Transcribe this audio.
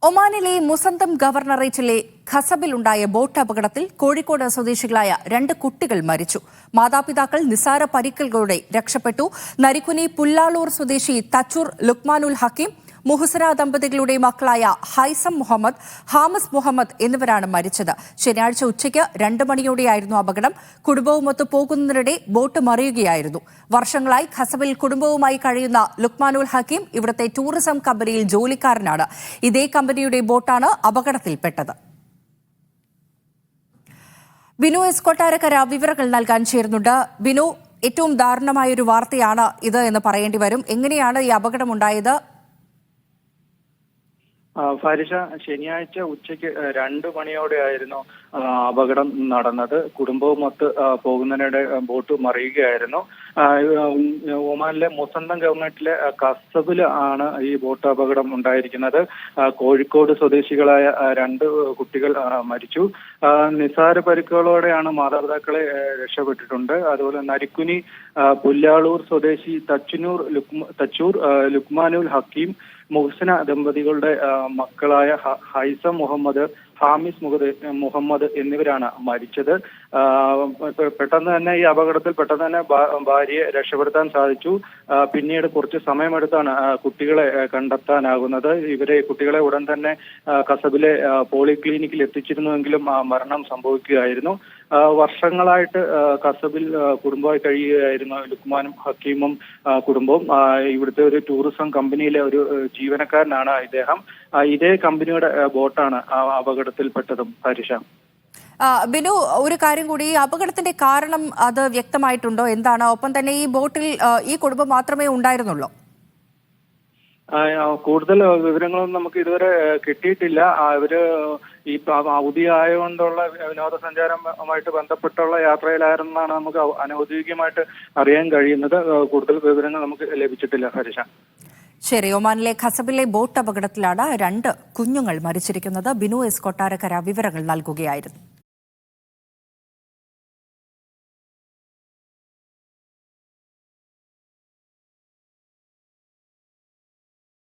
ഒമാനിലെ മുസന്തം ഗവർണറേറ്റിലെ ഖസബിലുണ്ടായ ബോട്ട് അപകടത്തിൽ കോഴിക്കോട് സ്വദേശികളായ 2 കുട്ടികൾ മരിച്ചു. മാതാപിതാക്കൾ നിസാര പരിക്കുകളോടെ രക്ഷപ്പെട്ടു. നരിക്കുനി പുല്ലാളൂർ സ്വദേശി തച്ചൂർ ലുക്മാനുൽ ഹക്കീം, മുഹ്സന ദമ്പതികളുടെ മക്കളായ ഹൈസം മുഹമ്മദ്, ഹാമിസ് മുഹമ്മദ് എന്നിവരാണ് മരിച്ചത്. ശനിയാഴ്ച ഉച്ചയ്ക്ക് 2 മണിയോടെയായിരുന്നു അപകടം. കുടുംബവുമൊത്ത് പോകുന്നതിനിടെ ബോട്ട് മറിയുകയായിരുന്നു. വർഷങ്ങളായി ഖസബിൽ കുടുംബവുമായി കഴിയുന്ന ലുക്മാനുൽ ഹക്കീം ഇവിടുത്തെ ടൂറിസം കമ്പനിയിൽ ജോലിക്കാരനാണ്. ഇതേ കമ്പനിയുടെ ബോട്ടാണ് അപകടത്തിൽപ്പെട്ടത്. ബിനു എസ് കൊട്ടാരക്കര വിവരങ്ങൾ നൽകാൻ ചേരുന്നുണ്ട്. ബിനു, ഏറ്റവും ദാരുണമായൊരു വാർത്തയാണ് ഇത് എന്ന് പറയേണ്ടി വരും. എങ്ങനെയാണ് ഈ അപകടമുണ്ടായത്? ഫാരിഷ, ശനിയാഴ്ച ഉച്ചയ്ക്ക് 2 മണിയോടെയായിരുന്നു അപകടം നടന്നത്. കുടുംബവുമൊത്ത് പോകുന്നതിനിടെ ബോട്ട് മറിയുകയായിരുന്നു. ഒമാനിലെ മുസന്തം ഗവർണറേറ്റിലെ ഖസബിൽ ആണ് ഈ ബോട്ട് അപകടം ഉണ്ടായിരിക്കുന്നത്. കോഴിക്കോട് സ്വദേശികളായ 2 കുട്ടികൾ മരിച്ചു. നിസാര പരിക്കുകളോടെയാണ് മാതാപിതാക്കളെ രക്ഷപ്പെട്ടിട്ടുണ്ട്. അതുപോലെ നരിക്കുനി പുല്ലാളൂർ സ്വദേശി തച്ചൂർ ലുക്മാനുൽ ഹക്കീം, മുഹ്സന ദമ്പതികളുടെ മക്കളായ ഹൈസം മുഹമ്മദ്, ഹാമിസ് മുഹമ്മദ് എന്നിവരാണ് മരിച്ചത്. പെട്ടെന്ന് തന്നെ ഈ അപകടത്തിൽ ഭാര്യയെ രക്ഷപ്പെടുത്താൻ സാധിച്ചു. പിന്നീട് കുറച്ച് സമയമെടുത്താണ് കുട്ടികളെ കണ്ടെത്താനാകുന്നത്. കുട്ടികളെ ഉടൻ തന്നെ ഖസബിലെ പോളിക്ലിനിക്കിൽ എത്തിച്ചിരുന്നുവെങ്കിലും മരണം സംഭവിക്കുകയായിരുന്നു. വർഷങ്ങളായിട്ട് ഖസബിൽ കുടുംബമായി കഴിയുകയായിരുന്നു ലുക്മാനും ഹക്കീമും കുടുംബവും. ഇവിടുത്തെ ഒരു ടൂറിസം കമ്പനിയിലെ ഒരു ജീവനക്കാരനാണ് ഇദ്ദേഹം. ഇതേ കമ്പനിയുടെ ബോട്ടാണ് അപകടത്തിൽപ്പെട്ടതും. ഹരിഷ, ബിനു, ഒരു കാര്യം കൂടി, ഈ അപകടത്തിന്റെ കാരണം അത് വ്യക്തമായിട്ടുണ്ടോ? എന്താണ്? ഒപ്പം തന്നെ ഈ ബോട്ടിൽ ഈ കുടുംബം മാത്രമേ ഉണ്ടായിരുന്നുള്ളൂ? കൂടുതൽ വിവരങ്ങളൊന്നും നമുക്ക് ഇതുവരെ കിട്ടിയിട്ടില്ല. ഇവര് ഈ അവധി ആയതുകൊണ്ടുള്ള വിനോദസഞ്ചാരവുമായിട്ട് ബന്ധപ്പെട്ടുള്ള യാത്രയിലായിരുന്നാണ് നമുക്ക് അനൗദ്യോഗികമായിട്ട് അറിയാൻ കഴിയുന്നത്. കൂടുതൽ വിവരങ്ങൾ നമുക്ക് ലഭിച്ചിട്ടില്ല. ഹരിഷ, ശരി. ഒമാനിലെ ഖസബിലെ ബോട്ട് അപകടത്തിലാണ് 2 കുഞ്ഞുങ്ങൾ മരിച്ചിരിക്കുന്നത്. ബിനു എസ് കൊട്ടാരക്കര വിവരങ്ങൾ നൽകുകയായിരുന്നു.